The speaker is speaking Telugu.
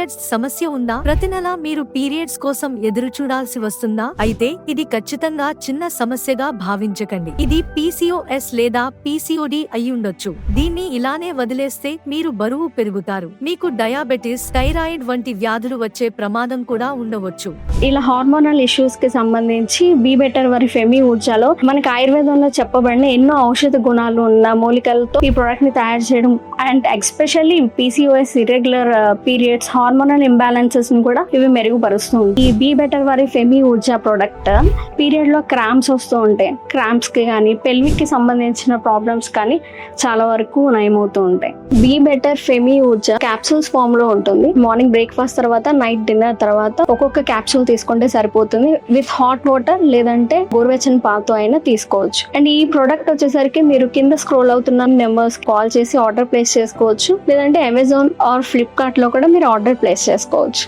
పీరియడ్స్ సమస్య ఉందా? ప్రతి నెల మీరు పీరియడ్స్ కోసం ఎదురు చూడాల్సి వస్తుందా? అయితే ఇది ఖచ్చితంగా చిన్న సమస్యగా భావించకండి. ఇది PCOS లేదా PCOD అయ్యుండొచ్చు. దీన్ని ఇలానే వదిలేస్తే మీరు బరువు పెరుగుతారు. మీకు డయాబెటిస్, థైరాయిడ్ వంటి వ్యాధులు వచ్చే ప్రమాదం కూడా ఉండవచ్చు. ఇలా హార్మోనల్ ఇష్యూస్ కి సంబంధించి బీ బెటర్ వారి ఫెమి ఊర్జాలో మనకి ఆయుర్వేదంలో చెప్పబడిన ఎన్నో ఔషధ గుణాలు ఉన్న మూలికలతో ఈ ప్రొడక్ట్ ని తయారు చేయడం and especially PCOS irregular periods hormonal imbalances ని కూడా ఇవి మెరుగుపరుస్తుంది. ఈ బీ బెటర్ వారి ఫెమి ఊర్జా ప్రొడక్ట్ పీరియడ్ లో క్రాంప్స్ వస్తూ ఉంటాయి. క్రాంప్స్ కి కానీ పెల్విక్ కి సంబంధించిన ప్రాబ్లమ్స్ కానీ చాలా వరకు నయమవుతూ ఉంటాయి. Be better Femi Urja capsules form లో ఉంటుంది. మార్నింగ్ బ్రేక్ఫాస్ట్ తర్వాత, నైట్ డిన్నర్ తర్వాత ఒక్కొక్క క్యాప్సూల్ తీసుకుంటే సరిపోతుంది. విత్ హాట్ వాటర్ లేదంటే గోరువెచ్చని పాతో అయినా తీసుకోవచ్చు. అండ్ ఈ ప్రొడక్ట్ వచ్చేసరికి మీరు కింద స్క్రోల్ అవుతున్న నెంబర్స్ కాల్ చేసి ఆర్డర్ ప్లేస్ చేసుకోవచ్చు. లేదంటే అమెజాన్ ఆర్ ఫ్లిప్కార్ట్ లో కూడా మీరు ఆర్డర్ ప్లేస్ చేసుకోవచ్చు.